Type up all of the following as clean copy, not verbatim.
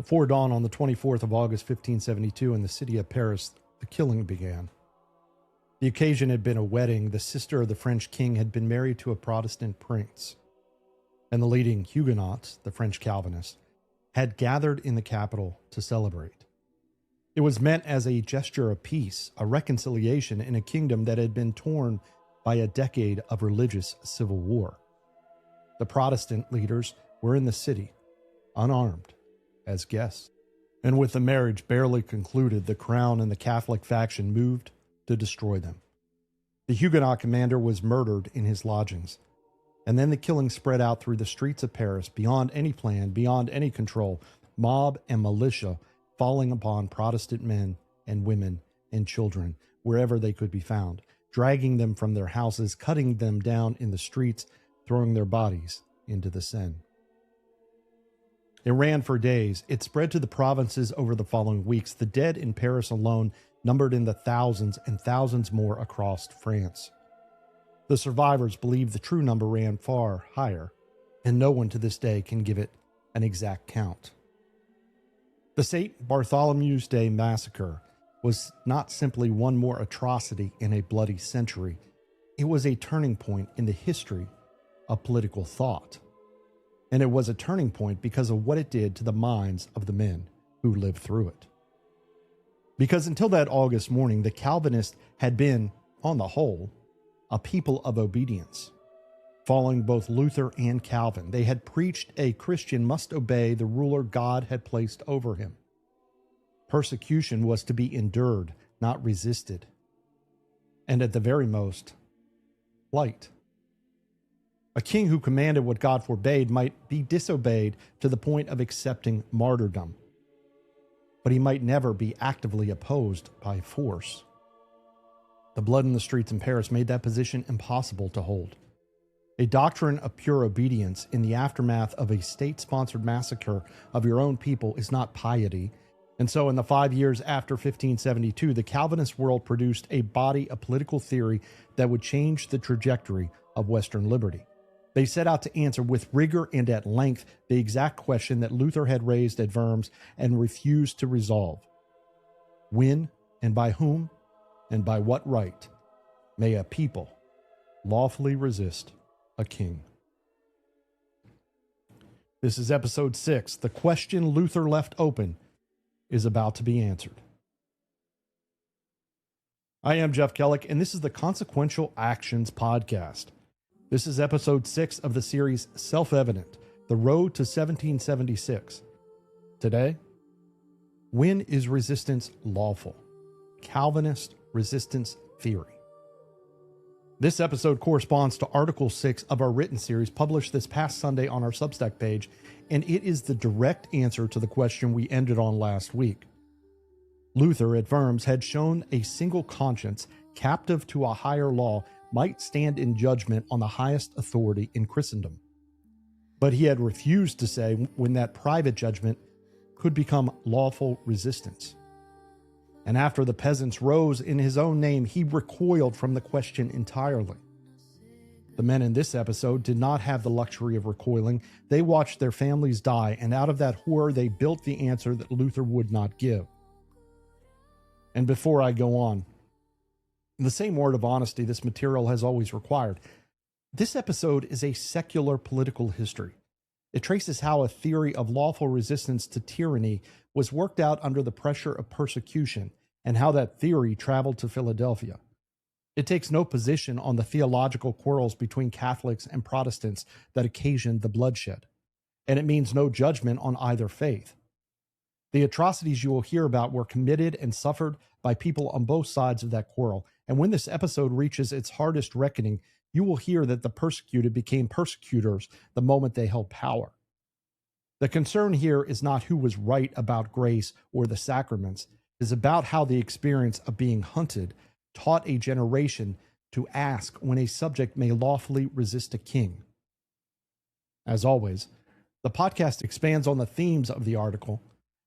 Before dawn on the 24th of August, 1572, in the city of Paris, the killing began. The occasion had been a wedding. The sister of the French king had been married to a Protestant prince, and the leading Huguenots, the French Calvinists, had gathered in the capital to celebrate. It was meant as a gesture of peace, a reconciliation in a kingdom that had been torn by a decade of religious civil war. The Protestant leaders were in the city, unarmed, as guests. And with the marriage barely concluded, the crown and the Catholic faction moved to destroy them. The Huguenot commander was murdered in his lodgings, and then the killing spread out through the streets of Paris, beyond any plan, beyond any control, mob and militia falling upon Protestant men and women and children wherever they could be found, dragging them from their houses, cutting them down in the streets, throwing their bodies into the Seine. It ran for days. It spread to the provinces over the following weeks. The dead in Paris alone numbered in the thousands and thousands more across France. The survivors believe the true number ran far higher, and no one to this day can give it an exact count. The St. Bartholomew's Day Massacre was not simply one more atrocity in a bloody century. It was a turning point in the history of political thought. And it was a turning point because of what it did to the minds of the men who lived through it. Because until that August morning, the Calvinists had been, on the whole, a people of obedience. Following both Luther and Calvin, they had preached a Christian must obey the ruler God had placed over him. Persecution was to be endured, not resisted. And at the very most, light. A king who commanded what God forbade might be disobeyed to the point of accepting martyrdom, but he might never be actively opposed by force. The blood in the streets in Paris made that position impossible to hold. A doctrine of pure obedience in the aftermath of a state-sponsored massacre of your own people is not piety, and so in the 5 years after 1572, the Calvinist world produced a body of political theory that would change the trajectory of Western liberty. They set out to answer with rigor and at length the exact question that Luther had raised at Worms and refused to resolve. When and by whom and by what right may a people lawfully resist a king? This is episode 6. The question Luther left open is about to be answered. I am Jeff Kellick, and this is the Consequential Actions podcast. This is episode 6 of the series Self-Evident, The Road to 1776. Today, when is resistance lawful? Calvinist resistance theory. This episode corresponds to Article 6 of our written series published this past Sunday on our Substack page, and it is the direct answer to the question we ended on last week. Luther at Worms had shown a single conscience, captive to a higher law, might stand in judgment on the highest authority in Christendom. But he had refused to say when that private judgment could become lawful resistance. And after the peasants rose in his own name, he recoiled from the question entirely. The men in this episode did not have the luxury of recoiling. They watched their families die, and out of that horror they built the answer that Luther would not give. And before I go on, in the same word of honesty this material has always required, this episode is a secular political history. It traces how a theory of lawful resistance to tyranny was worked out under the pressure of persecution, and how that theory traveled to Philadelphia. It takes no position on the theological quarrels between Catholics and Protestants that occasioned the bloodshed, and it means no judgment on either faith. The atrocities you will hear about were committed and suffered by people on both sides of that quarrel, and when this episode reaches its hardest reckoning, you will hear that the persecuted became persecutors the moment they held power. The concern here is not who was right about grace or the sacraments. It is about how the experience of being hunted taught a generation to ask when a subject may lawfully resist a king. As always, the podcast expands on the themes of the article,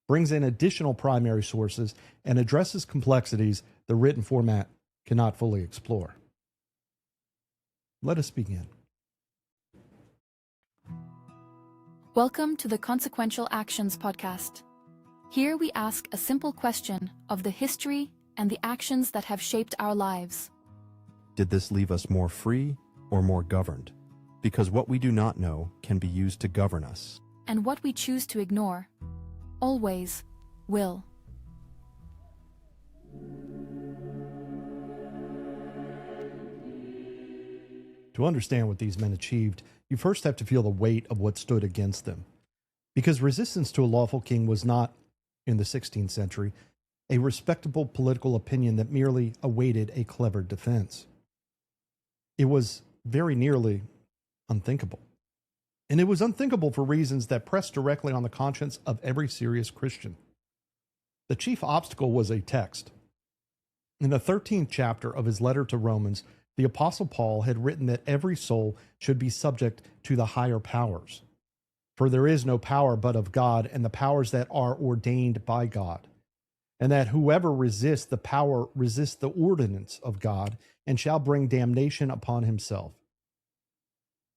brings in additional primary sources, and addresses complexities the written format cannot fully explore. Let us begin. Welcome to the Consequential Actions podcast. Here we ask a simple question of the history and the actions that have shaped our lives. Did this leave us more free or more governed? Because what we do not know can be used to govern us. And what we choose to ignore always will. To understand what these men achieved, you first have to feel the weight of what stood against them. Because resistance to a lawful king was not, in the 16th century, a respectable political opinion that merely awaited a clever defense. It was very nearly unthinkable. And it was unthinkable for reasons that pressed directly on the conscience of every serious Christian. The chief obstacle was a text. In the 13th chapter of his letter to Romans, the Apostle Paul had written that every soul should be subject to the higher powers. For there is no power but of God, and the powers that are ordained by God. And that whoever resists the power resists the ordinance of God, and shall bring damnation upon himself.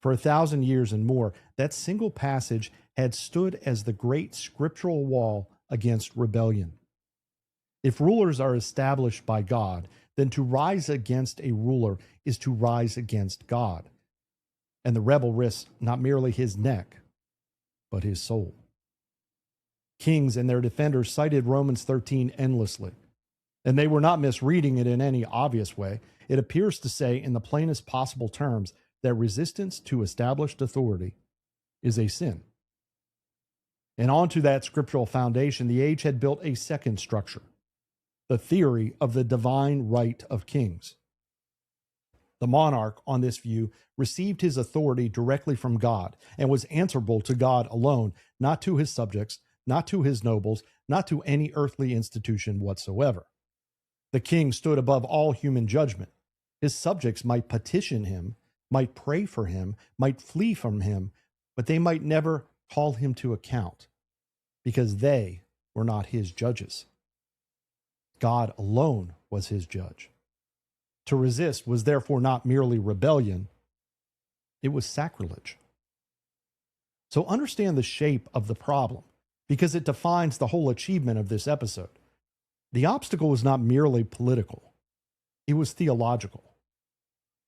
For 1,000 years and more, that single passage had stood as the great scriptural wall against rebellion. If rulers are established by God, then to rise against a ruler is to rise against God. And the rebel risks not merely his neck, but his soul. Kings and their defenders cited Romans 13 endlessly, and they were not misreading it in any obvious way. It appears to say in the plainest possible terms that resistance to established authority is a sin. And onto that scriptural foundation, the age had built a second structure, the theory of the divine right of kings. The monarch, on this view, received his authority directly from God and was answerable to God alone, not to his subjects, not to his nobles, not to any earthly institution whatsoever. The king stood above all human judgment. His subjects might petition him, might pray for him, might flee from him, but they might never call him to account because they were not his judges. God alone was his judge. To resist was therefore not merely rebellion, it was sacrilege. So understand the shape of the problem, because it defines the whole achievement of this episode. The obstacle was not merely political, it was theological.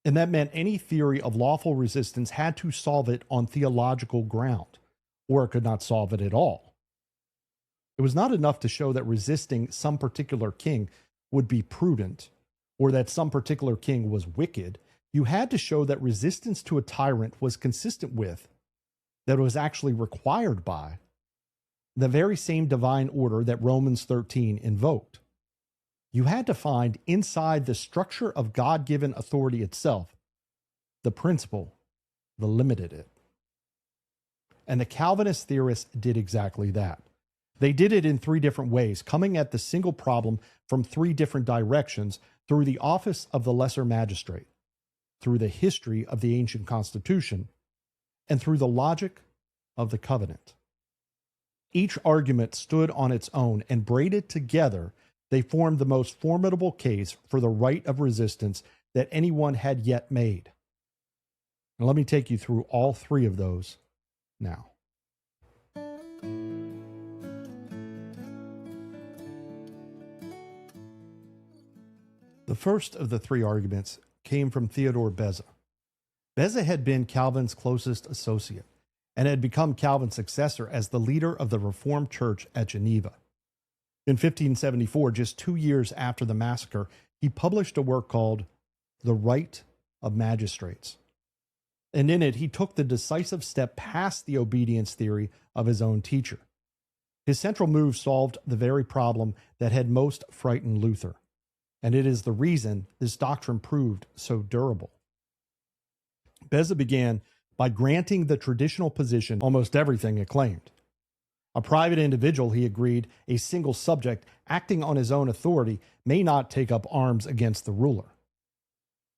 And that meant any theory of lawful resistance had to solve it on theological ground, or it could not solve it at all. It was not enough to show that resisting some particular king would be prudent, or that some particular king was wicked. You had to show that resistance to a tyrant was consistent with, that it was actually required by, the very same divine order that Romans 13 invoked. You had to find inside the structure of God-given authority itself the principle that limited it. And the Calvinist theorists did exactly that. They did it in three different ways, coming at the single problem from three different directions through the office of the lesser magistrate, through the history of the ancient constitution, and through the logic of the covenant. Each argument stood on its own, and braided together, they formed the most formidable case for the right of resistance that anyone had yet made. And let me take you through all three of those now. The first of the three arguments came from Theodore Beza. Beza had been Calvin's closest associate and had become Calvin's successor as the leader of the Reformed Church at Geneva. In 1574, just 2 years after the Massacre, he published a work called The Right of Magistrates. And in it, he took the decisive step past the obedience theory of his own teacher. His central move solved the very problem that had most frightened Luther. And it is the reason this doctrine proved so durable. Beza began by granting the traditional position almost everything it claimed. A private individual, he agreed, a single subject acting on his own authority, may not take up arms against the ruler.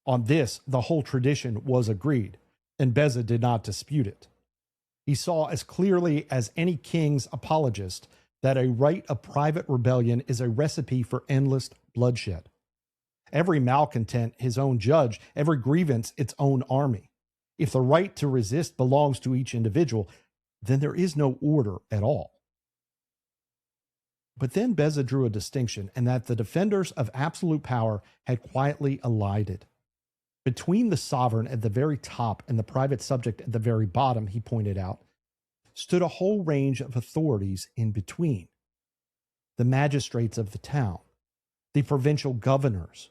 On this, the whole tradition was agreed, and Beza did not dispute it. He saw as clearly as any king's apologist that a right of private rebellion is a recipe for endless bloodshed. Every malcontent his own judge, every grievance its own army. If the right to resist belongs to each individual, then there is no order at all. But then Beza drew a distinction, and that the defenders of absolute power had quietly elided. Between the sovereign at the very top and the private subject at the very bottom, he pointed out, stood a whole range of authorities in between. The magistrates of the town, the provincial governors,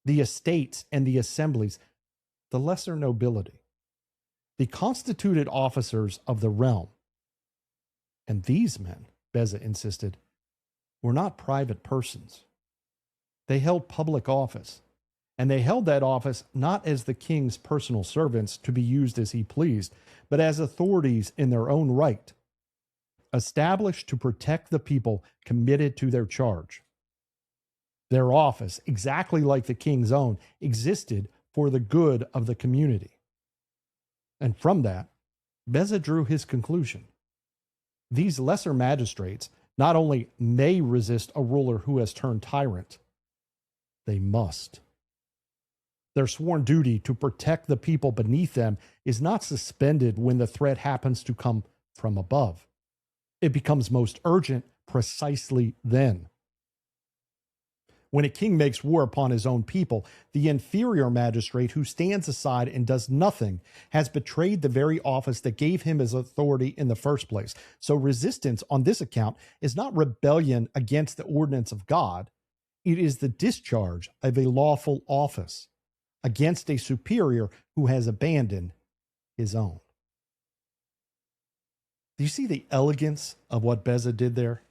the estates and the assemblies, the lesser nobility, the constituted officers of the realm. And these men, Beza insisted, were not private persons. They held public office, and they held that office not as the king's personal servants to be used as he pleased, but as authorities in their own right, established to protect the people committed to their charge. Their office, exactly like the king's own, existed for the good of the community. And from that, Beza drew his conclusion. These lesser magistrates not only may resist a ruler who has turned tyrant, they must. Their sworn duty to protect the people beneath them is not suspended when the threat happens to come from above. It becomes most urgent precisely then. When a king makes war upon his own people, the inferior magistrate who stands aside and does nothing has betrayed the very office that gave him his authority in the first place. So resistance on this account is not rebellion against the ordinance of God. It is the discharge of a lawful office against a superior who has abandoned his own. Do you see the elegance of what Beza did there?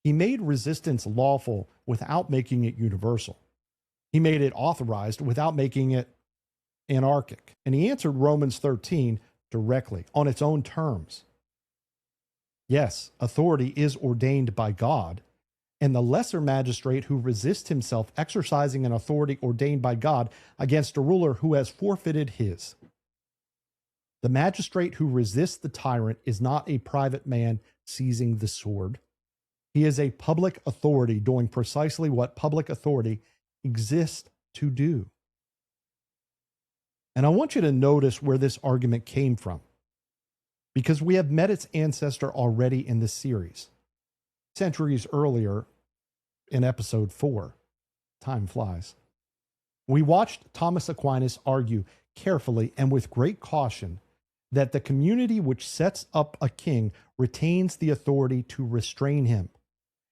He made resistance lawful without making it universal. He made it authorized without making it anarchic. And he answered Romans 13 directly on its own terms. Yes, authority is ordained by God, and the lesser magistrate who resists himself exercising an authority ordained by God against a ruler who has forfeited his. The magistrate who resists the tyrant is not a private man seizing the sword. He is a public authority doing precisely what public authority exists to do. And I want you to notice where this argument came from, because we have met its ancestor already in this series. Centuries earlier, in episode 4, time flies, we watched Thomas Aquinas argue carefully and with great caution that the community which sets up a king retains the authority to restrain him,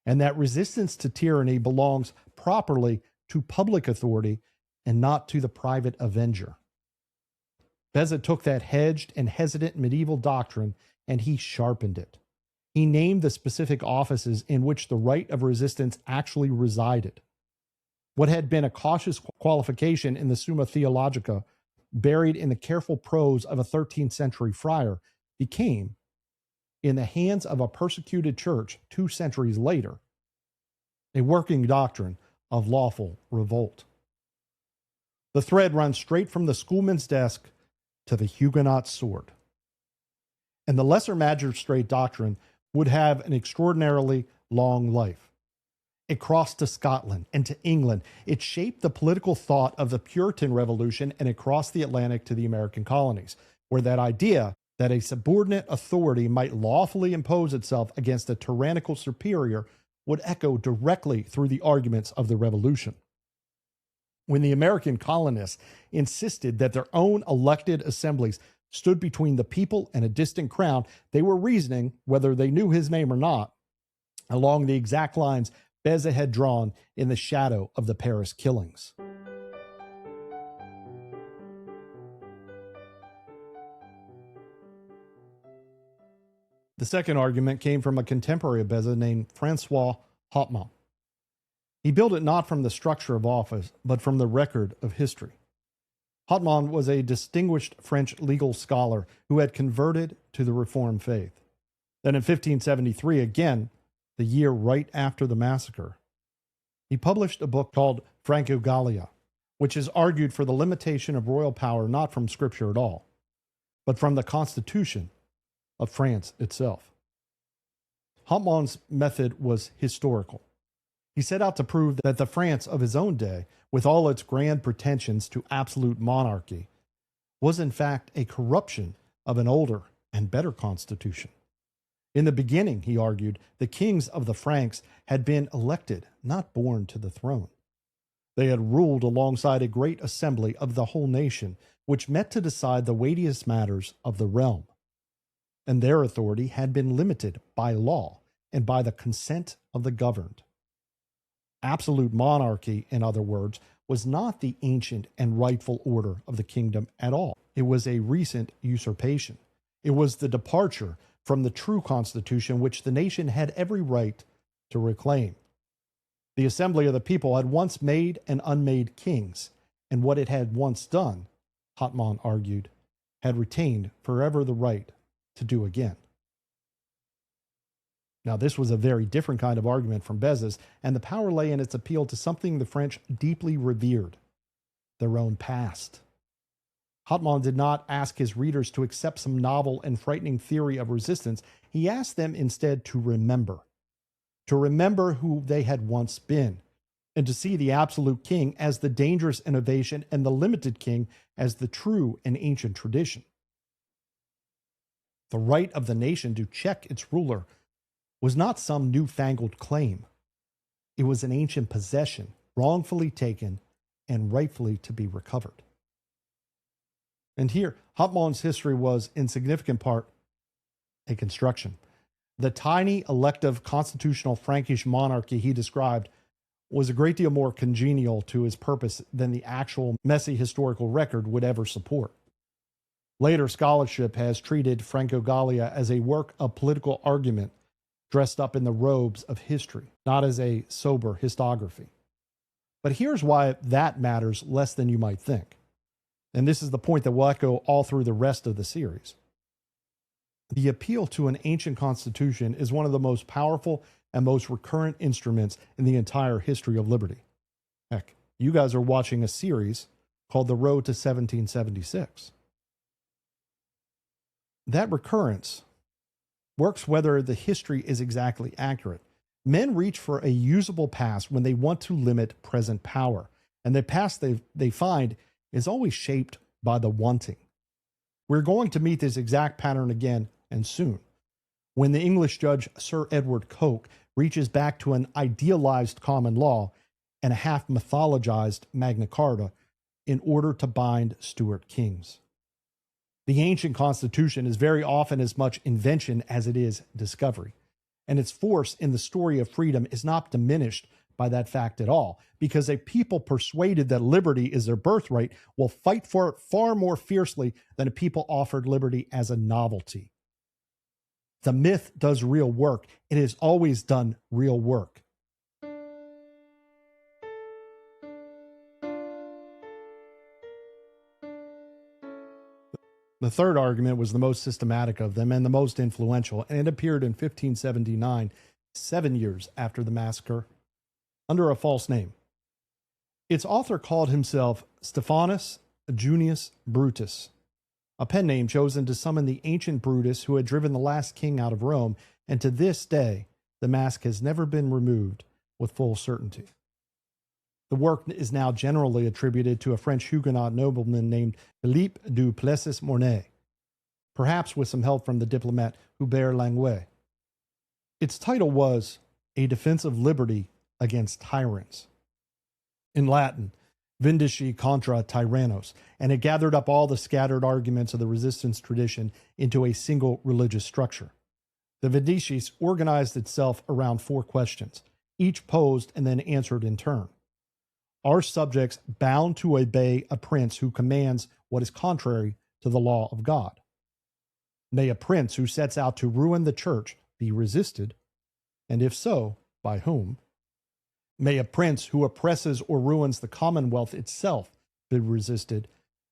and that resistance to tyranny belongs properly to public authority and not to the private avenger. Beza took that hedged and hesitant medieval doctrine and he sharpened it. He named the specific offices in which the right of resistance actually resided. What had been a cautious qualification in the Summa Theologica, buried in the careful prose of a 13th century friar, became, in the hands of a persecuted church 2 centuries later, a working doctrine of lawful revolt. The thread runs straight from the schoolman's desk to the Huguenot sword. And the lesser magistrate doctrine would have an extraordinarily long life. It crossed to Scotland and to England. It shaped the political thought of the Puritan Revolution, and it crossed the Atlantic to the American colonies, where that idea that a subordinate authority might lawfully impose itself against a tyrannical superior would echo directly through the arguments of the Revolution. When the American colonists insisted that their own elected assemblies stood between the people and a distant crown, they were reasoning, whether they knew his name or not, along the exact lines Beza had drawn in the shadow of the Paris killings. The second argument came from a contemporary of Beza named Francois Hotman. He built it not from the structure of office, but from the record of history. Hotman was a distinguished French legal scholar who had converted to the Reformed faith. Then in 1573, again, the year right after the massacre, he published a book called Franco-Gallia, which is argued for the limitation of royal power not from Scripture at all, but from the Constitution of France itself. Hotman's method was historical. He set out to prove that the France of his own day, with all its grand pretensions to absolute monarchy, was in fact a corruption of an older and better constitution. In the beginning, he argued, the kings of the Franks had been elected, not born to the throne. They had ruled alongside a great assembly of the whole nation, which met to decide the weightiest matters of the realm. And their authority had been limited by law and by the consent of the governed. Absolute monarchy, in other words, was not the ancient and rightful order of the kingdom at all. It was a recent usurpation. It was the departure from the true constitution which the nation had every right to reclaim. The assembly of the people had once made and unmade kings, and what it had once done, Hotman argued, had retained forever the right to do again. Now, this was a very different kind of argument from Beza's, and the power lay in its appeal to something the French deeply revered, their own past. Hotman did not ask his readers to accept some novel and frightening theory of resistance. He asked them instead to remember who they had once been, and to see the absolute king as the dangerous innovation and the limited king as the true and ancient tradition. The right of the nation to check its ruler was not some newfangled claim. It was an ancient possession, wrongfully taken and rightfully to be recovered. And here, Hotman's history was, in significant part, a construction. The tiny, elective, constitutional Frankish monarchy he described was a great deal more congenial to his purpose than the actual messy historical record would ever support. Later scholarship has treated Franco-Gallia as a work of political argument dressed up in the robes of history, not as a sober historiography. But here's why that matters less than you might think. And this is the point that will echo all through the rest of the series. The appeal to an ancient constitution is one of the most powerful and most recurrent instruments in the entire history of liberty. Heck, you guys are watching a series called The Road to 1776. That recurrence works whether the history is exactly accurate. Men reach for a usable past when they want to limit present power, and the past they find is always shaped by the wanting. We're going to meet this exact pattern again, and soon, when the English judge Sir Edward Coke reaches back to an idealized common law and a half-mythologized Magna Carta in order to bind Stuart kings. The ancient constitution is very often as much invention as it is discovery, and its force in the story of freedom is not diminished by that fact at all, because a people persuaded that liberty is their birthright will fight for it far more fiercely than a people offered liberty as a novelty. The myth does real work. It has always done real work. The third argument was the most systematic of them and the most influential, and it appeared in 1579, 7 years after the massacre, under a false name. Its author called himself Stephanus Junius Brutus, a pen name chosen to summon the ancient Brutus who had driven the last king out of Rome, and to this day, the mask has never been removed with full certainty. The work is now generally attributed to a French Huguenot nobleman named Philippe du Plessis-Mornay, perhaps with some help from the diplomat Hubert Languet. Its title was A Defense of Liberty Against Tyrants. In Latin, Vindiciae Contra Tyrannos, and it gathered up all the scattered arguments of the resistance tradition into a single religious structure. The Vindiciae organized itself around 4 questions, each posed and then answered in turn. Are subjects bound to obey a prince who commands what is contrary to the law of God? May a prince who sets out to ruin the church be resisted? And if so, by whom? May a prince who oppresses or ruins the commonwealth itself be resisted?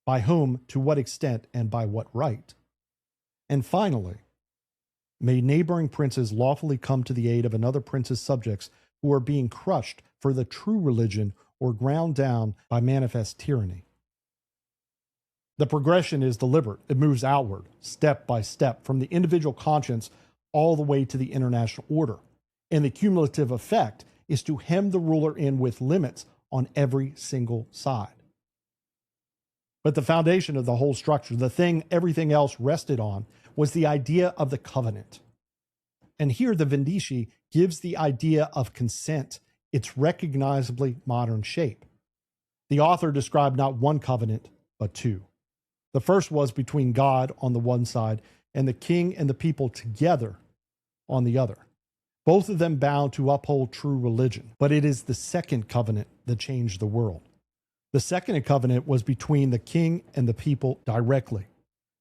By whom, to what extent, and by what right? And finally, may neighboring princes lawfully come to the aid of another prince's subjects who are being crushed for the true religion or ground down by manifest tyranny. The progression is deliberate. It moves outward, step by step, from the individual conscience all the way to the international order. And the cumulative effect is to hem the ruler in with limits on every single side. But the foundation of the whole structure, the thing everything else rested on, was the idea of the covenant. And here the Vindiciae gives the idea of consent its recognizably modern shape. The author described not one covenant, but two. The first was between God on the one side and the king and the people together on the other, both of them bound to uphold true religion. But it is the second covenant that changed the world. The second covenant was between the king and the people directly.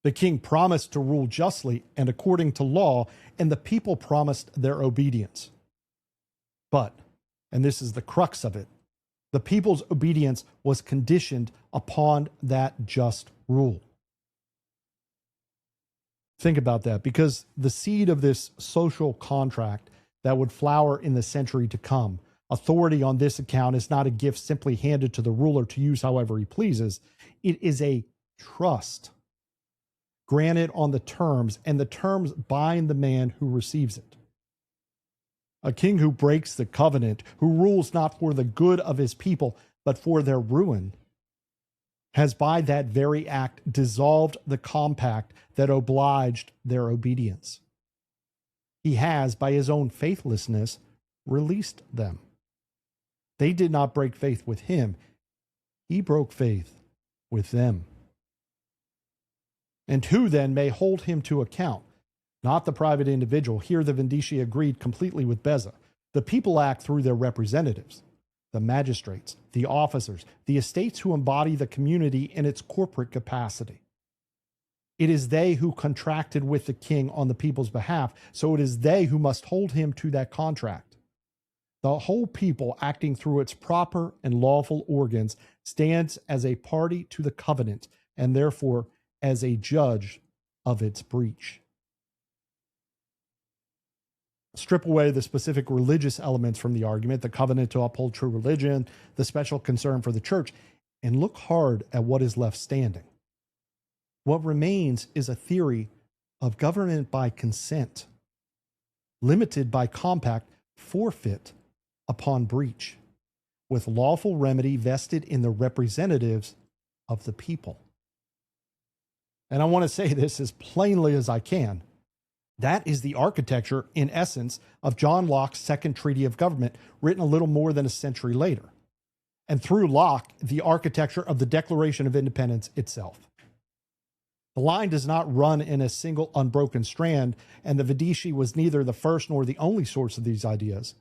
The king promised to rule justly and according to law, and the people promised their obedience. But, and this is the crux of it, the people's obedience was conditioned upon that just rule. Think about that, because the seed of this social contract that would flower in the century to come, authority on this account is not a gift simply handed to the ruler to use however he pleases. It is a trust granted on the terms, and the terms bind the man who receives it. A king who breaks the covenant, who rules not for the good of his people, but for their ruin, has by that very act dissolved the compact that obliged their obedience. He has, by his own faithlessness, released them. They did not break faith with him. He broke faith with them. And who then may hold him to account? Not the private individual. Here the Vindiciae agreed completely with Beza. The people act through their representatives, the magistrates, the officers, the estates who embody the community in its corporate capacity. It is they who contracted with the king on the people's behalf, so it is they who must hold him to that contract. The whole people, acting through its proper and lawful organs, stands as a party to the covenant, and therefore as a judge of its breach. Strip away the specific religious elements from the argument, the covenant to uphold true religion, the special concern for the church, and look hard at what is left standing. What remains is a theory of government by consent, limited by compact, forfeit upon breach, with lawful remedy vested in the representatives of the people. And I want to say this as plainly as I can. That is the architecture, in essence, of John Locke's Second Treaty of Government, written a little more than a century later. And through Locke, the architecture of the Declaration of Independence itself. The line does not run in a single unbroken strand, and the Vindiciae was neither the first nor the only source of these ideas.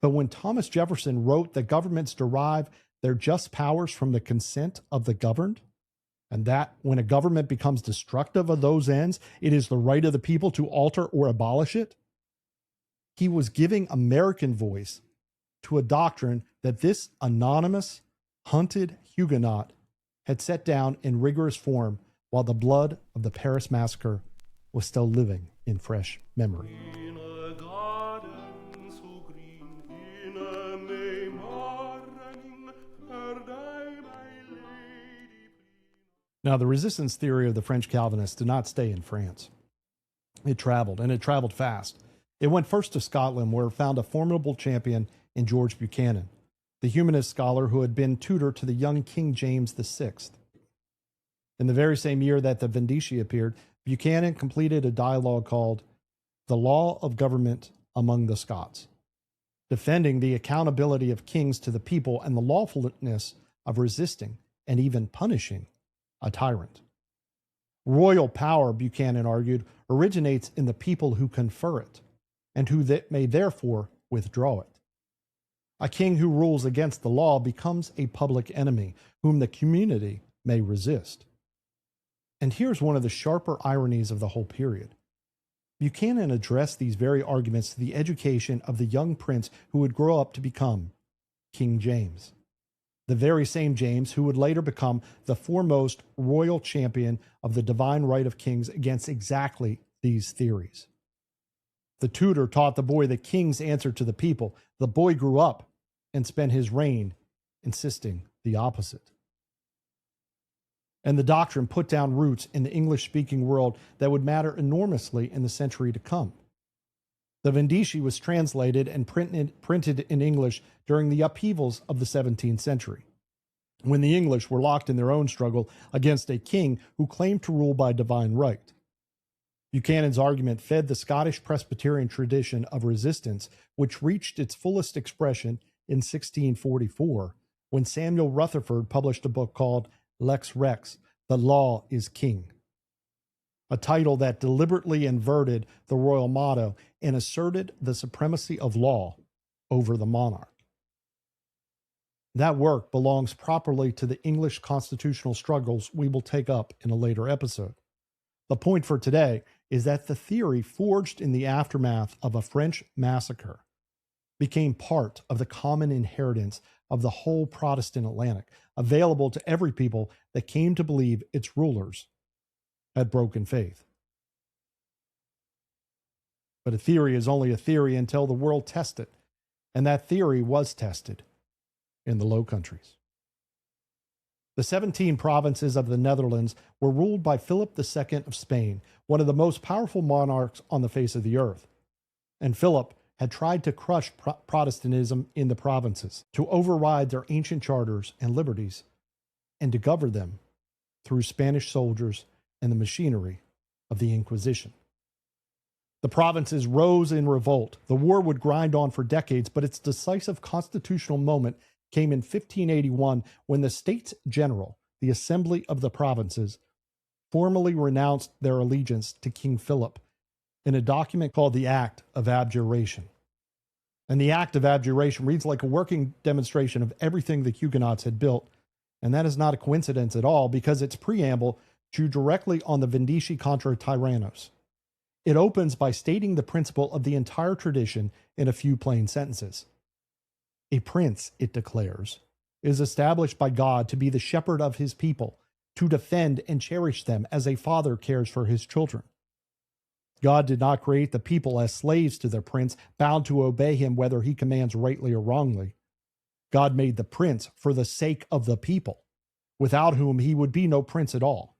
But when Thomas Jefferson wrote that governments derive their just powers from the consent of the governed, and that when a government becomes destructive of those ends, it is the right of the people to alter or abolish it, he was giving American voice to a doctrine that this anonymous, hunted Huguenot had set down in rigorous form while the blood of the Paris Massacre was still living in fresh memory. Now, the resistance theory of the French Calvinists did not stay in France. It traveled, and it traveled fast. It went first to Scotland, where it found a formidable champion in George Buchanan, the humanist scholar who had been tutor to the young King James VI. In the very same year that the Vindiciae appeared, Buchanan completed a dialogue called The Law of Government Among the Scots, defending the accountability of kings to the people and the lawfulness of resisting and even punishing a tyrant. Royal power, Buchanan argued, originates in the people who confer it, and who may therefore withdraw it. A king who rules against the law becomes a public enemy, whom the community may resist. And here's one of the sharper ironies of the whole period. Buchanan addressed these very arguments to the education of the young prince who would grow up to become King James, the very same James who would later become the foremost royal champion of the divine right of kings against exactly these theories. The tutor taught the boy the king's answer to the people. The boy grew up and spent his reign insisting the opposite. And the doctrine put down roots in the English-speaking world that would matter enormously in the century to come. The Vindiciae was translated and printed in English during the upheavals of the 17th century, when the English were locked in their own struggle against a king who claimed to rule by divine right. Buchanan's argument fed the Scottish Presbyterian tradition of resistance, which reached its fullest expression in 1644, when Samuel Rutherford published a book called Lex Rex, The Law is King, a title that deliberately inverted the royal motto and asserted the supremacy of law over the monarch. That work belongs properly to the English constitutional struggles we will take up in a later episode. The point for today is that the theory forged in the aftermath of a French massacre became part of the common inheritance of the whole Protestant Atlantic, available to every people that came to believe its rulers had broken faith. But a theory is only a theory until the world tests it, and that theory was tested in the Low Countries. The 17 provinces of the Netherlands were ruled by Philip II of Spain, one of the most powerful monarchs on the face of the earth. And Philip had tried to crush Protestantism in the provinces, to override their ancient charters and liberties, and to govern them through Spanish soldiers and the machinery of the Inquisition. The provinces rose in revolt. The war would grind on for decades, but its decisive constitutional moment came in 1581 when the States General, the Assembly of the Provinces, formally renounced their allegiance to King Philip in a document called the Act of Abjuration. And the Act of Abjuration reads like a working demonstration of everything the Huguenots had built, and that is not a coincidence at all because its preamble drew directly on the Vindiciae contra Tyrannos. It opens by stating the principle of the entire tradition in a few plain sentences. A prince, it declares, is established by God to be the shepherd of his people, to defend and cherish them as a father cares for his children. God did not create the people as slaves to their prince, bound to obey him whether he commands rightly or wrongly. God made the prince for the sake of the people, without whom he would be no prince at all.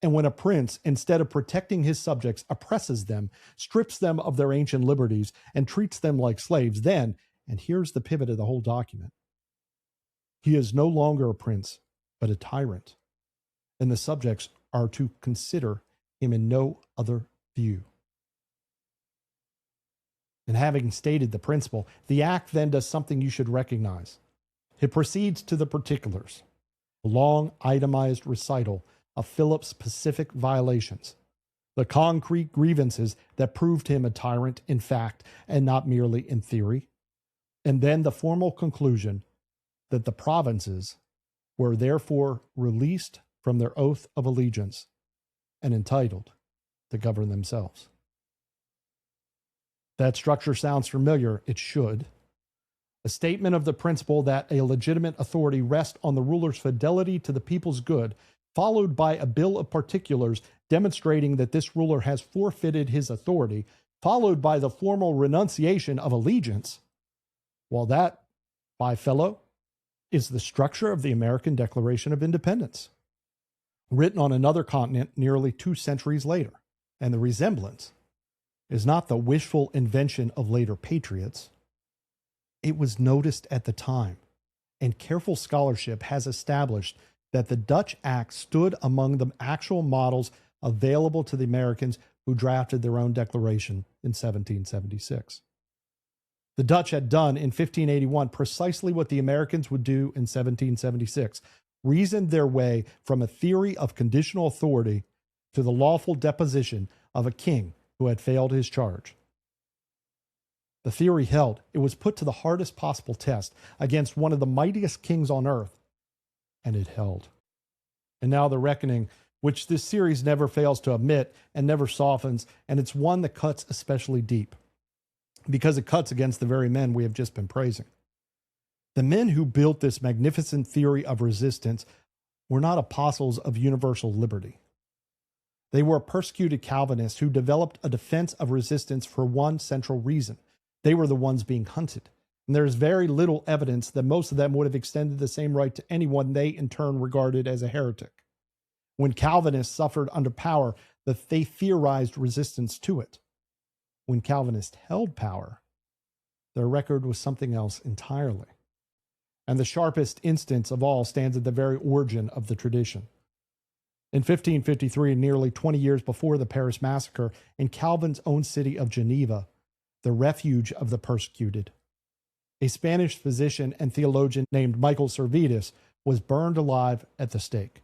And when a prince, instead of protecting his subjects, oppresses them, strips them of their ancient liberties, and treats them like slaves, then, and here's the pivot of the whole document, he is no longer a prince, but a tyrant, and the subjects are to consider him in no other view. And having stated the principle, the act then does something you should recognize. It proceeds to the particulars, a long itemized recital of Philip's specific violations, the concrete grievances that proved him a tyrant in fact and not merely in theory, and then the formal conclusion that the provinces were therefore released from their oath of allegiance and entitled to govern themselves. That structure sounds familiar. It should. A statement of the principle that a legitimate authority rests on the ruler's fidelity to the people's good, followed by a bill of particulars demonstrating that this ruler has forfeited his authority, followed by the formal renunciation of allegiance. Well, that, my fellow, is the structure of the American Declaration of Independence, written on another continent nearly 2 centuries later. And the resemblance is not the wishful invention of later patriots. It was noticed at the time, and careful scholarship has established that the Dutch Act stood among the actual models available to the Americans who drafted their own declaration in 1776. The Dutch had done in 1581 precisely what the Americans would do in 1776, reasoned their way from a theory of conditional authority to the lawful deposition of a king who had failed his charge. The theory held. It was put to the hardest possible test against one of the mightiest kings on earth, and it held. And now the reckoning, which this series never fails to omit and never softens, and it's one that cuts especially deep, because it cuts against the very men we have just been praising. The men who built this magnificent theory of resistance were not apostles of universal liberty. They were persecuted Calvinists who developed a defense of resistance for one central reason. They were the ones being hunted. And there's very little evidence that most of them would have extended the same right to anyone they in turn regarded as a heretic. When Calvinists suffered under power, that they theorized resistance to it. When Calvinists held power, their record was something else entirely. And the sharpest instance of all stands at the very origin of the tradition. In 1553, nearly 20 years before the Paris Massacre, in Calvin's own city of Geneva, the refuge of the persecuted, a Spanish physician and theologian named Michael Servetus was burned alive at the stake.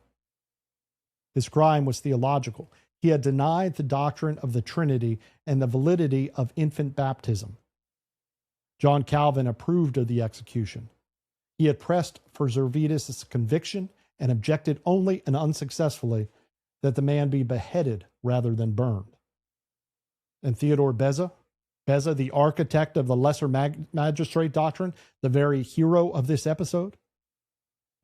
His crime was theological. He had denied the doctrine of the Trinity and the validity of infant baptism. John Calvin approved of the execution. He had pressed for Servetus' conviction and objected only and unsuccessfully that the man be beheaded rather than burned. And Theodore Beza, the architect of the lesser magistrate doctrine, the very hero of this episode,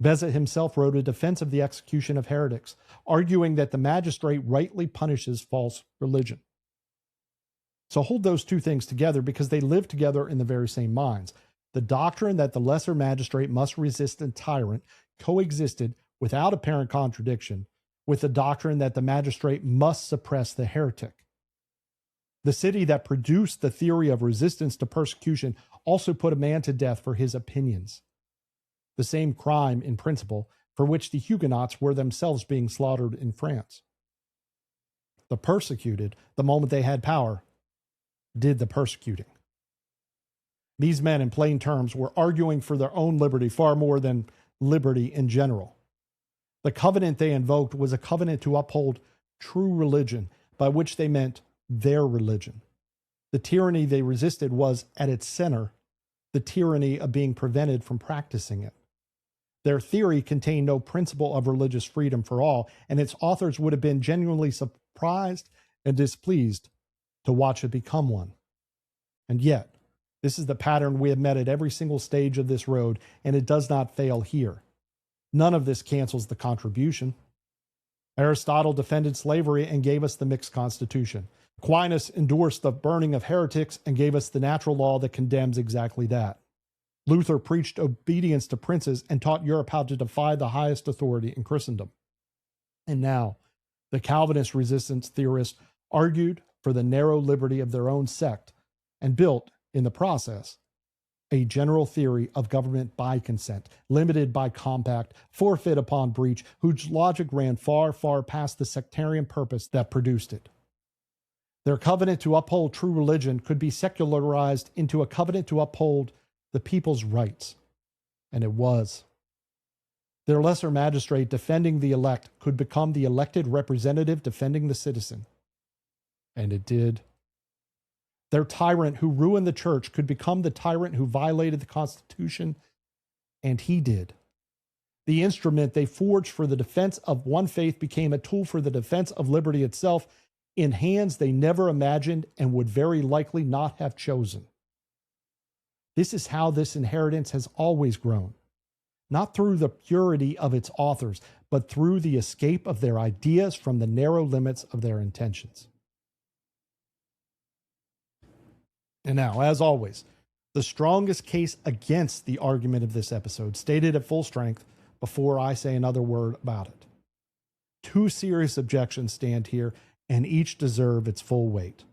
Beza himself wrote a defense of the execution of heretics, arguing that the magistrate rightly punishes false religion. So hold those two things together because they live together in the very same minds. The doctrine that the lesser magistrate must resist a tyrant coexisted without apparent contradiction with the doctrine that the magistrate must suppress the heretic. The city that produced the theory of resistance to persecution also put a man to death for his opinions. The same crime in principle for which the Huguenots were themselves being slaughtered in France. The persecuted, the moment they had power, did the persecuting. These men, in plain terms, were arguing for their own liberty far more than liberty in general. The covenant they invoked was a covenant to uphold true religion, by which they meant their religion. The tyranny they resisted was, at its center, the tyranny of being prevented from practicing it. Their theory contained no principle of religious freedom for all, and its authors would have been genuinely surprised and displeased to watch it become one. And yet, this is the pattern we have met at every single stage of this road, and it does not fail here. None of this cancels the contribution. Aristotle defended slavery and gave us the mixed constitution. Aquinas endorsed the burning of heretics and gave us the natural law that condemns exactly that. Luther preached obedience to princes and taught Europe how to defy the highest authority in Christendom. And now, the Calvinist resistance theorists argued for the narrow liberty of their own sect and built, in the process, a general theory of government by consent, limited by compact, forfeit upon breach, whose logic ran far, far past the sectarian purpose that produced it. Their covenant to uphold true religion could be secularized into a covenant to uphold the people's rights, and it was. Their lesser magistrate defending the elect could become the elected representative defending the citizen, and it did. Their tyrant who ruined the church could become the tyrant who violated the Constitution, and he did. The instrument they forged for the defense of one faith became a tool for the defense of liberty itself in hands they never imagined and would very likely not have chosen. This is how this inheritance has always grown, not through the purity of its authors, but through the escape of their ideas from the narrow limits of their intentions. And now, as always, the strongest case against the argument of this episode, stated at full strength before I say another word about it. Two serious objections stand here, and each deserve its full weight.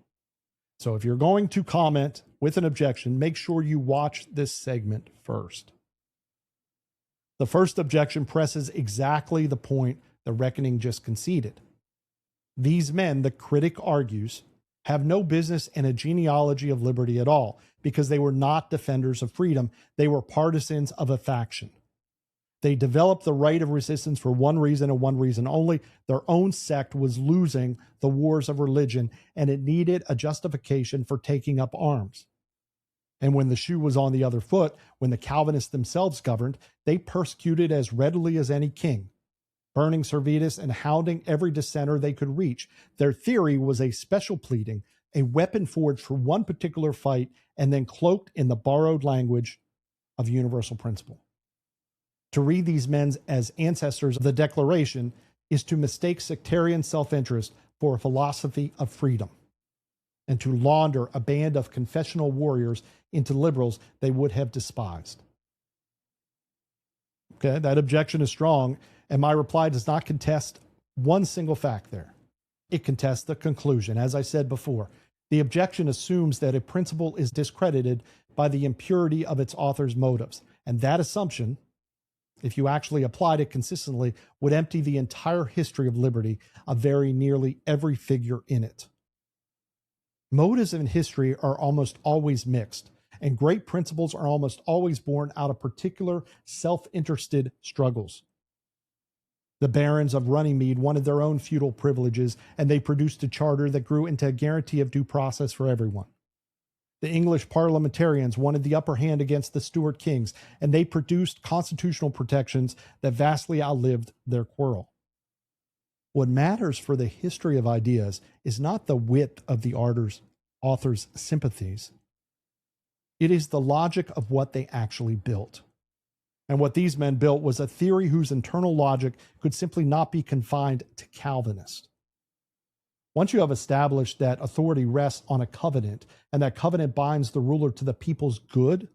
So if you're going to comment with an objection, make sure you watch this segment first. The first objection presses exactly the point the reckoning just conceded. These men, the critic argues, have no business in a genealogy of liberty at all, because they were not defenders of freedom. They were partisans of a faction. They developed the right of resistance for one reason and one reason only. Their own sect was losing the wars of religion, and it needed a justification for taking up arms. And when the shoe was on the other foot, when the Calvinists themselves governed, they persecuted as readily as any king, burning Servetus and hounding every dissenter they could reach. Their theory was a special pleading, a weapon forged for one particular fight, and then cloaked in the borrowed language of universal principle. To read these men as ancestors of the Declaration is to mistake sectarian self-interest for a philosophy of freedom, and to launder a band of confessional warriors into liberals they would have despised. Okay, that objection is strong, and my reply does not contest one single fact there. It contests the conclusion. As I said before, the objection assumes that a principle is discredited by the impurity of its author's motives, and that assumption if you actually applied it consistently, would empty the entire history of liberty of very nearly every figure in it. Motives in history are almost always mixed, and great principles are almost always born out of particular self-interested struggles. The barons of Runnymede wanted their own feudal privileges, and they produced a charter that grew into a guarantee of due process for everyone. The English parliamentarians wanted the upper hand against the Stuart kings, and they produced constitutional protections that vastly outlived their quarrel. What matters for the history of ideas is not the width of the author's sympathies. It is the logic of what they actually built. And what these men built was a theory whose internal logic could simply not be confined to Calvinist. Once you have established that authority rests on a covenant, and that covenant binds the ruler to the people's good,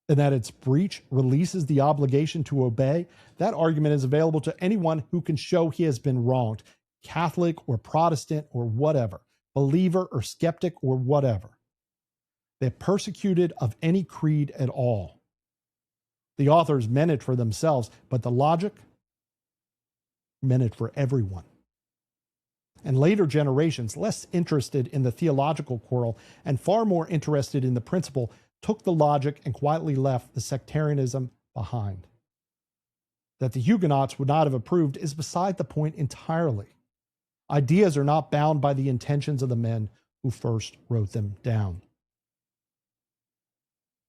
and that its breach releases the obligation to obey, that argument is available to anyone who can show he has been wronged, Catholic or Protestant or whatever, believer or skeptic or whatever. They're persecuted of any creed at all. The authors meant it for themselves, but the logic meant it for everyone. And later generations, less interested in the theological quarrel and far more interested in the principle, took the logic and quietly left the sectarianism behind. That the Huguenots would not have approved is beside the point entirely. Ideas are not bound by the intentions of the men who first wrote them down.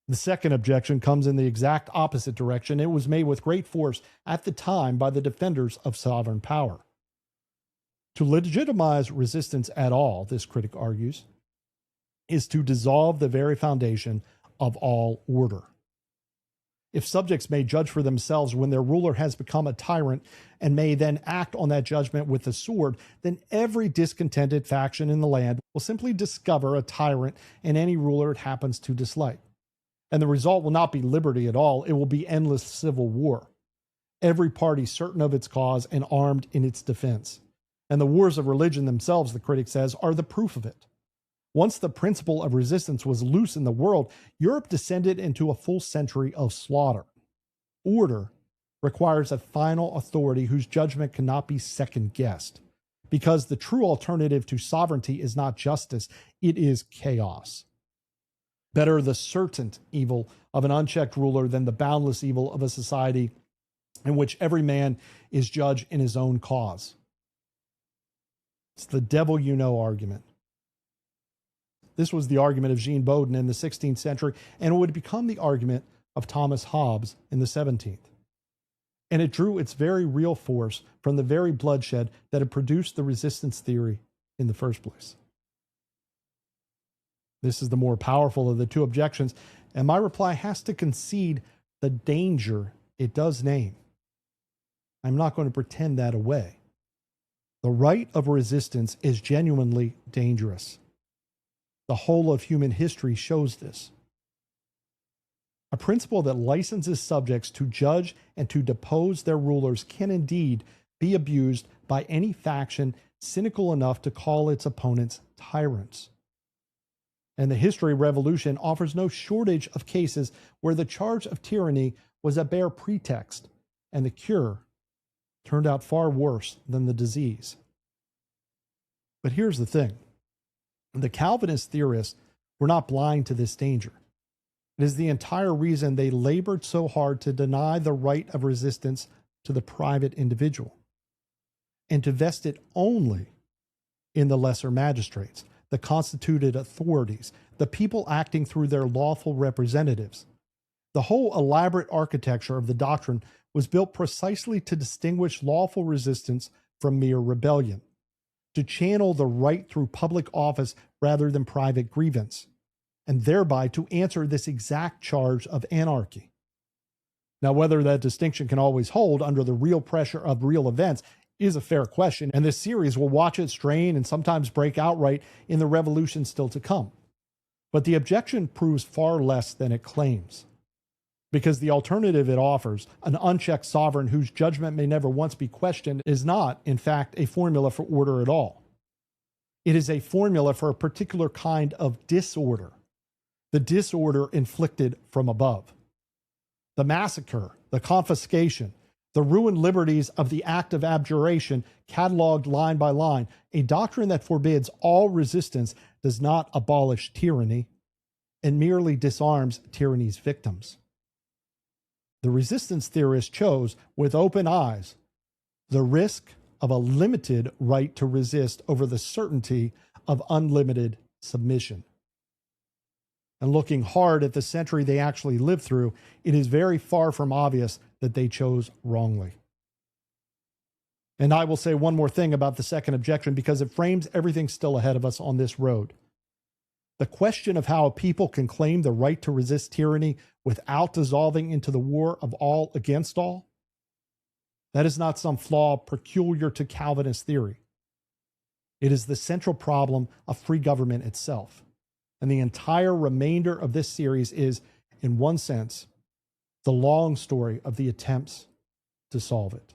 The second objection comes in the exact opposite direction. It was made with great force at the time by the defenders of sovereign power. To legitimize resistance at all, this critic argues, is to dissolve the very foundation of all order. If subjects may judge for themselves when their ruler has become a tyrant and may then act on that judgment with the sword, then every discontented faction in the land will simply discover a tyrant in any ruler it happens to dislike. And the result will not be liberty at all. It will be endless civil war. Every party certain of its cause and armed in its defense. And the wars of religion themselves, the critic says, are the proof of it. Once the principle of resistance was loose in the world, Europe descended into a full century of slaughter. Order requires a final authority whose judgment cannot be second-guessed, because the true alternative to sovereignty is not justice, it is chaos. Better the certain evil of an unchecked ruler than the boundless evil of a society in which every man is judge in his own cause. It's the devil you know argument. This was the argument of Jean Bodin in the 16th century, and it would become the argument of Thomas Hobbes in the 17th. And it drew its very real force from the very bloodshed that had produced the resistance theory in the first place. This is the more powerful of the two objections, and my reply has to concede the danger it does name. I'm not going to pretend that away. The right of resistance is genuinely dangerous. The whole of human history shows this. A principle that licenses subjects to judge and to depose their rulers can indeed be abused by any faction cynical enough to call its opponents tyrants. And the history revolution offers no shortage of cases where the charge of tyranny was a bare pretext and the cure turned out far worse than the disease. But here's the thing. The Calvinist theorists were not blind to this danger. It is the entire reason they labored so hard to deny the right of resistance to the private individual and to vest it only in the lesser magistrates, the constituted authorities, the people acting through their lawful representatives. The whole elaborate architecture of the doctrine was built precisely to distinguish lawful resistance from mere rebellion, to channel the right through public office rather than private grievance, and thereby to answer this exact charge of anarchy. Now, whether that distinction can always hold under the real pressure of real events is a fair question, and this series will watch it strain and sometimes break outright in the revolution still to come. But the objection proves far less than it claims, because the alternative it offers, an unchecked sovereign whose judgment may never once be questioned, is not, in fact, a formula for order at all. It is a formula for a particular kind of disorder, the disorder inflicted from above. The massacre, the confiscation, the ruined liberties of the act of abjuration, cataloged line by line. A doctrine that forbids all resistance does not abolish tyranny and merely disarms tyranny's victims. The resistance theorists chose, with open eyes, the risk of a limited right to resist over the certainty of unlimited submission. And looking hard at the century they actually lived through, it is very far from obvious that they chose wrongly. And I will say one more thing about the second objection, because it frames everything still ahead of us on this road. The question of how a people can claim the right to resist tyranny without dissolving into the war of all against all, that is not some flaw peculiar to Calvinist theory. It is the central problem of free government itself. And the entire remainder of this series is, in one sense, the long story of the attempts to solve it.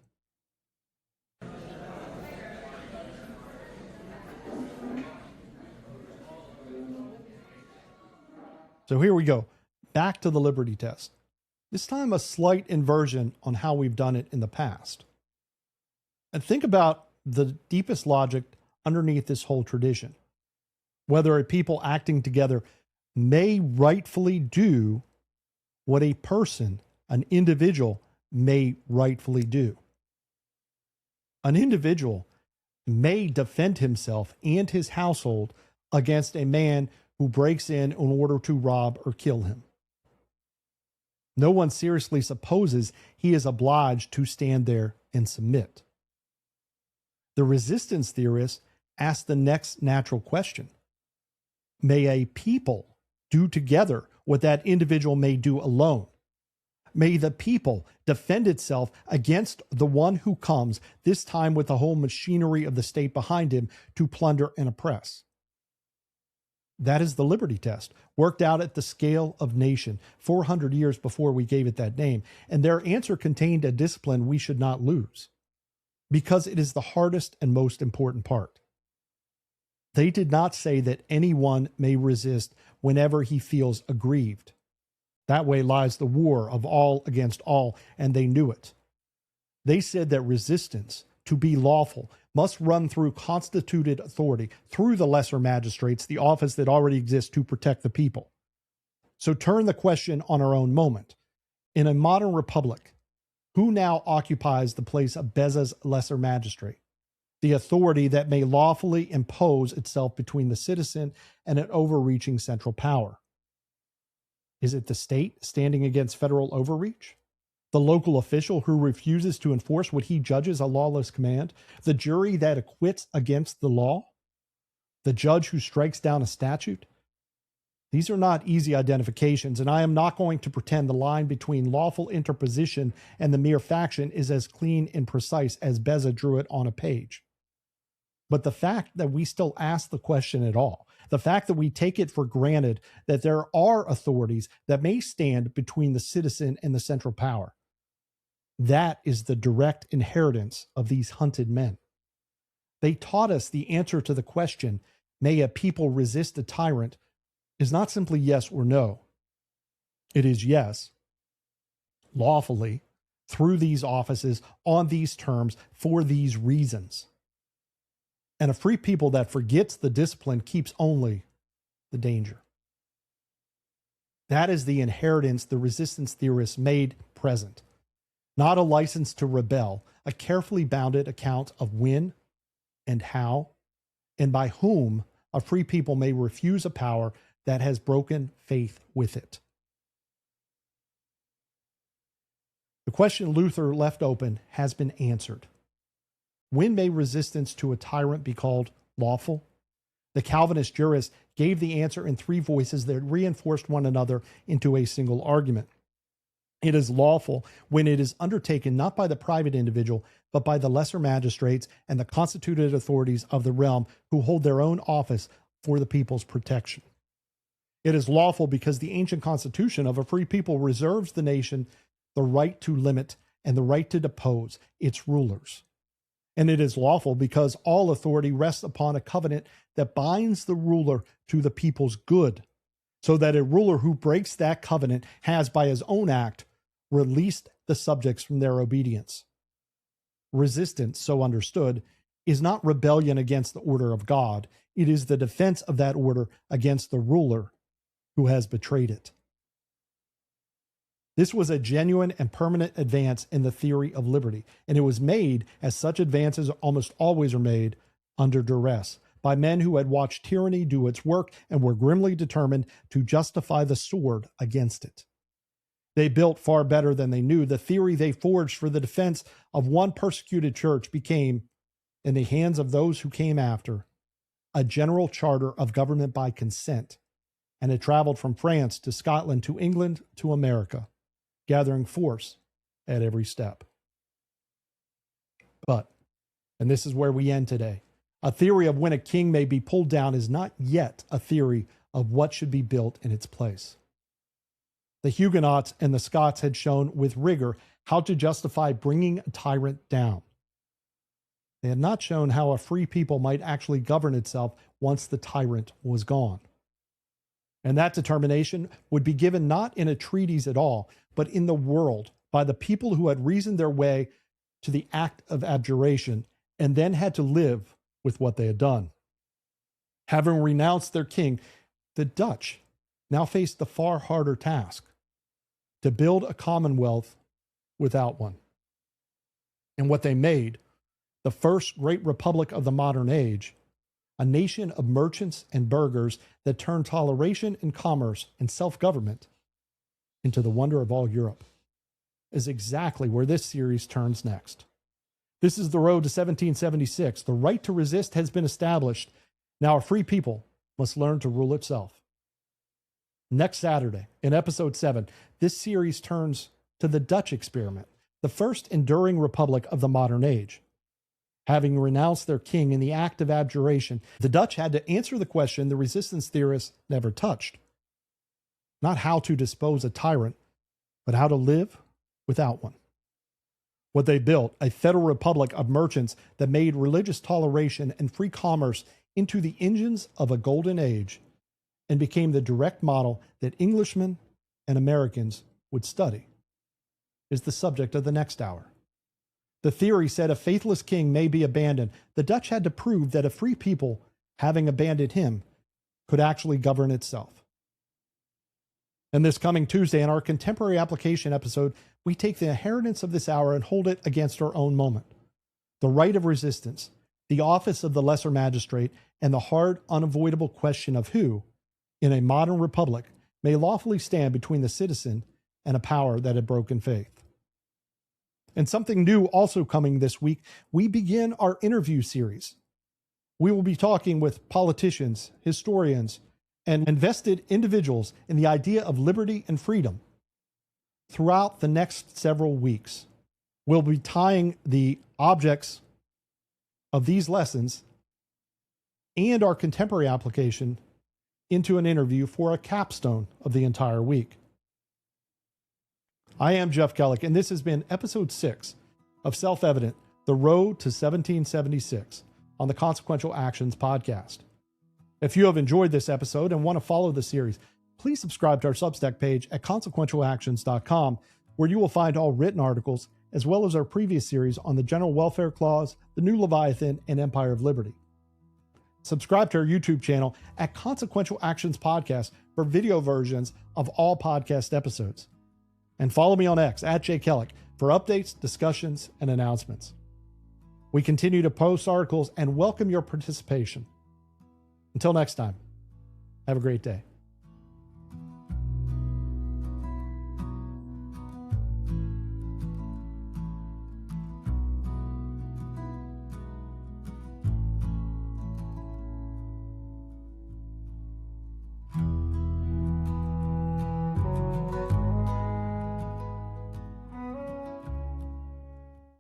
So here we go, back to the liberty test. This time a slight inversion on how we've done it in the past. And think about the deepest logic underneath this whole tradition. Whether a people acting together may rightfully do what a person, an individual, may rightfully do. An individual may defend himself and his household against a man who breaks in order to rob or kill him. No one seriously supposes he is obliged to stand there and submit. The resistance theorists ask the next natural question. May a people do together what that individual may do alone? May the people defend itself against the one who comes, this time with the whole machinery of the state behind him, to plunder and oppress? That is the liberty test, worked out at the scale of nation, 400 years before we gave it that name. And their answer contained a discipline we should not lose, because it is the hardest and most important part. They did not say that anyone may resist whenever he feels aggrieved. That way lies the war of all against all, and they knew it. They said that resistance, to be lawful, must run through constituted authority, through the lesser magistrates, the office that already exists to protect the people. So turn the question on our own moment. In a modern republic, who now occupies the place of Beza's lesser magistrate? The authority that may lawfully impose itself between the citizen and an overreaching central power. Is it the state standing against federal overreach? The local official who refuses to enforce what he judges a lawless command? The jury that acquits against the law? The judge who strikes down a statute? These are not easy identifications, and I am not going to pretend the line between lawful interposition and the mere faction is as clean and precise as Beza drew it on a page. But the fact that we still ask the question at all, the fact that we take it for granted that there are authorities that may stand between the citizen and the central power, that is the direct inheritance of these hunted men. They taught us the answer to the question, may a people resist a tyrant, is not simply yes or no. It is yes, lawfully, through these offices, on these terms, for these reasons. And a free people that forgets the discipline keeps only the danger. That is the inheritance the resistance theorists made present. Not a license to rebel, a carefully bounded account of when and how and by whom a free people may refuse a power that has broken faith with it. The question Luther left open has been answered. When may resistance to a tyrant be called lawful? The Calvinist jurists gave the answer in three voices that reinforced one another into a single argument. It is lawful when it is undertaken not by the private individual, but by the lesser magistrates and the constituted authorities of the realm who hold their own office for the people's protection. It is lawful because the ancient constitution of a free people reserves the nation the right to limit and the right to depose its rulers. And it is lawful because all authority rests upon a covenant that binds the ruler to the people's good, so that a ruler who breaks that covenant has by his own act released the subjects from their obedience. Resistance, so understood, is not rebellion against the order of God. It is the defense of that order against the ruler who has betrayed it. This was a genuine and permanent advance in the theory of liberty, and it was made, as such advances almost always are made, under duress, by men who had watched tyranny do its work and were grimly determined to justify the sword against it. They built far better than they knew. The theory they forged for the defense of one persecuted church became, in the hands of those who came after, a general charter of government by consent, and it traveled from France to Scotland to England to America, gathering force at every step. But, and this is where we end today, a theory of when a king may be pulled down is not yet a theory of what should be built in its place. The Huguenots and the Scots had shown with rigor how to justify bringing a tyrant down. They had not shown how a free people might actually govern itself once the tyrant was gone. And that determination would be given not in a treatise at all, but in the world by the people who had reasoned their way to the act of abjuration and then had to live with what they had done. Having renounced their king, the Dutch now faced the far harder task to build a commonwealth without one. And what they made, the first great republic of the modern age, a nation of merchants and burghers that turned toleration and commerce and self-government into the wonder of all Europe, is exactly where this series turns next. This is the road to 1776. The right to resist has been established. Now a free people must learn to rule itself. Next Saturday, in episode 7, this series turns to the Dutch experiment, the first enduring republic of the modern age. Having renounced their king in the act of abjuration, the Dutch had to answer the question the resistance theorists never touched. Not how to dispose a tyrant, but how to live without one. What they built, a federal republic of merchants that made religious toleration and free commerce into the engines of a golden age, and became the direct model that Englishmen and Americans would study, is the subject of the next hour. The theory said a faithless king may be abandoned. The Dutch had to prove that a free people, having abandoned him, could actually govern itself. And this coming Tuesday, in our contemporary application episode, we take the inheritance of this hour and hold it against our own moment. The right of resistance, the office of the lesser magistrate, and the hard, unavoidable question of who, in a modern republic, may lawfully stand between the citizen and a power that had broken faith. And something new also coming this week, we begin our interview series. We will be talking with politicians, historians, and invested individuals in the idea of liberty and freedom. Throughout the next several weeks, we'll be tying the objects of these lessons and our contemporary application into an interview for a capstone of the entire week. I am Jeff Kellick, and this has been episode 6 of Self-Evident, The Road to 1776 on the Consequential Actions podcast. If you have enjoyed this episode and want to follow the series, please subscribe to our Substack page at consequentialactions.com, where you will find all written articles, as well as our previous series on the General Welfare Clause, the New Leviathan, and Empire of Liberty. Subscribe to our YouTube channel at Consequential Actions Podcast for video versions of all podcast episodes. And follow me on X at jkellick for updates, discussions, and announcements. We continue to post articles and welcome your participation. Until next time, have a great day.